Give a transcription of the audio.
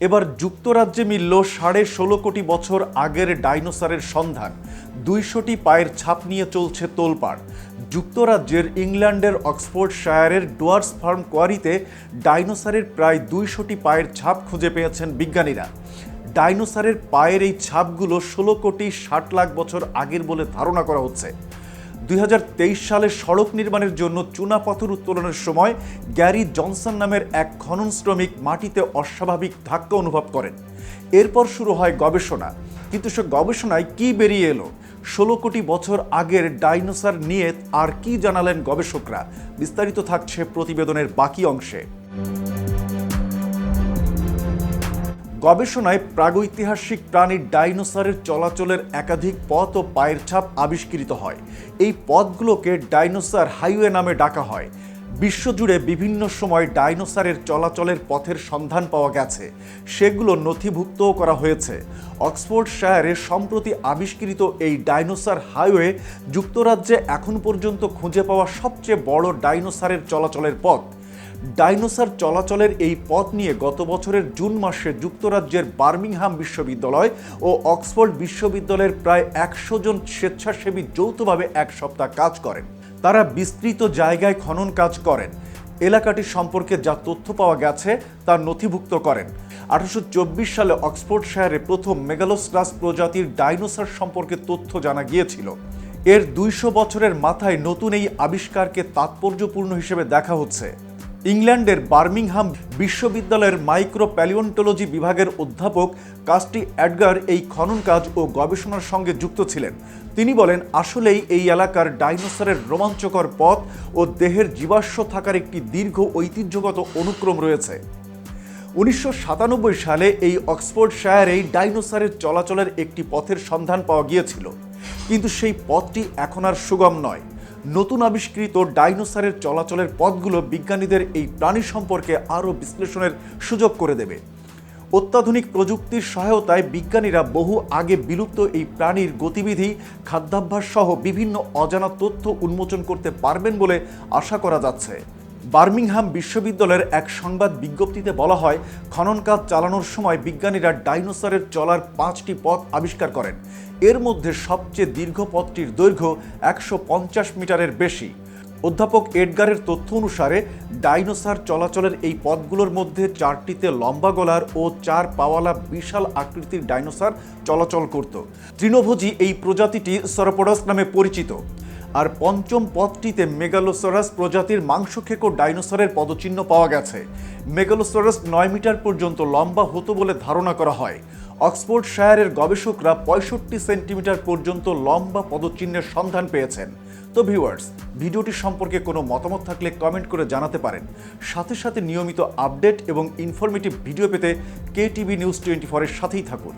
এবার যুক্তরাজ্যে মিলল 16.5 কোটি বছর আগের ডাইনোসরের সন্ধান। 200টি পায়ের ছাপ নিয়ে চলছে তোলপাড়। যুক্তরাজ্যের ইংল্যান্ডের অক্সফোর্ডশায়ারের ডোয়ার্স ফার্ম কোয়ারিতে ডাইনোসরের প্রায় 200টি পায়ের ছাপ খুঁজে পেয়েছেন বিজ্ঞানীরা। ডাইনোসরের পায়ের এই ছাপগুলো 16 কোটি 60 লাখ বছর আগের বলে ধারণা করা হচ্ছে। 2023 সালে সড়ক নির্মাণের জন্য চুনাপাথর উত্তোলনের সময় গ্যারি জনসন নামের এক খনন শ্রমিক মাটিতে অস্বাভাবিক ধাক্কা অনুভব করেন। এরপর শুরু হয় গবেষণা, কিন্তু সে গবেষণায় কি বেরিয়ে এলো? 16 কোটি বছর আগের ডাইনোসর নিয়ে আর কি জানালেন গবেষকরা? বিস্তারিত থাকছে প্রতিবেদনের বাকি অংশে। গবেষণায় প্রাগৈতিহাসিক প্রাণী ডাইনোসরের চলাচলের একাধিক পথ ও পায়ের ছাপ আবিষ্কৃত হয়। এই পথগুলোকে ডাইনোসর হাইওয়ে নামে ডাকা হয়। বিশ্বজুড়ে বিভিন্ন সময় ডাইনোসরের চলাচলের পথের সন্ধান পাওয়া গেছে, সেগুলো নথিভুক্তও করা হয়েছে। অক্সফোর্ডশায়ারে সম্প্রতি আবিষ্কৃত এই ডাইনোসর হাইওয়ে যুক্তরাজ্যে এখন পর্যন্ত খুঁজে পাওয়া সবচেয়ে বড় ডাইনোসরের চলাচলের পথ। ডাইনোসর চলাচলের এই পথ নিয়ে গত বছরের জুন মাসে যুক্তরাজ্যের বার্মিংহাম বিশ্ববিদ্যালয় ও অক্সফোর্ড বিশ্ববিদ্যালয়ের প্রায় 100 জন স্বেচ্ছাসেবী যৌথভাবে এক সপ্তাহ কাজ করেন। তারা বিস্তৃত জায়গায় খনন কাজ করেন, এলাকাটি সম্পর্কে যা তথ্য পাওয়া গেছে তা নথিভুক্ত করেন। 1824 সালে অক্সফোর্ডশায়ারে প্রথম মেগালোসরাস প্রজাতির ডাইনোসর সম্পর্কে তথ্য জানা গিয়েছিল। এর 200 বছরের মাথায় নতুন এই আবিষ্কারকে তাৎপর্যপূর্ণ হিসেবে দেখা হচ্ছে। ইংল্যান্ডের বার্মিংহাম বিশ্ববিদ্যালয়ের মাইক্রো প্যালিওন্টোলজি বিভাগের অধ্যাপক কাস্টি এডগার এই খনন কাজ ও গবেষণার সঙ্গে যুক্ত ছিলেন। তিনি বলেন, আসলেই এই এলাকার ডাইনোসরের রোমাঞ্চকর পথ ও দেহের জীবাশ্ম থাকার একটি দীর্ঘ ঐতিহ্যগত অনুক্রম রয়েছে। 1997 সালে এই অক্সফোর্ডশায়ারেই ডাইনোসরের চলাচলের একটি পথের সন্ধান পাওয়া গিয়েছিল, কিন্তু সেই পথটি এখন আর সুগম নয়। নতুন আবিষ্কৃত ডাইনোসরের চলাচলের পথগুলো বিজ্ঞানীদের এই প্রাণী সম্পর্কে আরও বিশ্লেষণের সুযোগ করে দেবে। অত্যাধুনিক প্রযুক্তির সহায়তায় বিজ্ঞানীরা বহু আগে বিলুপ্ত এই প্রাণীর গতিবিধি, খাদ্যাভ্যাস সহ বিভিন্ন অজানা তথ্য উন্মোচন করতে পারবেন বলে আশা করা যাচ্ছে। বার্মিংহাম বিশ্ববিদ্যালয়ের এক সংবাদ বিজ্ঞপ্তিতে বলা হয়, খনন কাজ চালানোর সময় বিজ্ঞানীরা ডাইনোসরের চলার 5টি পথ আবিষ্কার করেন। এর মধ্যে সবচেয়ে দীর্ঘ পথটির দৈর্ঘ্য 150 মিটারের বেশি। অধ্যাপক এডগারের তথ্য অনুসারে ডাইনোসর চলাচলের এই পথগুলোর মধ্যে 4টিতে লম্বা গলার ও 4 পাওয়ালা বিশাল আকৃতির ডাইনোসর চলাচল করত। তৃণভোজী এই প্রজাতিটি সরোপোডাস নামে পরিচিত। আর 5ম পথটিতে মেগালোসরাস প্রজাতির মাংসখেকো ডাইনোসরের পদচিহ্ন পাওয়া গেছে। মেগালোসরাস 9 মিটার পর্যন্ত লম্বা হতো বলে ধারণা করা হয়। অক্সফোর্ডশায়ারের গবেষকরা 65 সেন্টিমিটার পর্যন্ত লম্বা পদচিহ্নের সন্ধান পেয়েছেন। তো ভিউয়ার্স, ভিডিওটি সম্পর্কে কোনো মতামত থাকলে কমেন্ট করে জানাতে পারেন। সাথে সাথে নিয়মিত আপডেট এবং ইনফরমেটিভ ভিডিও পেতে KTV নিউজ 24 এর সাথেই থাকুন।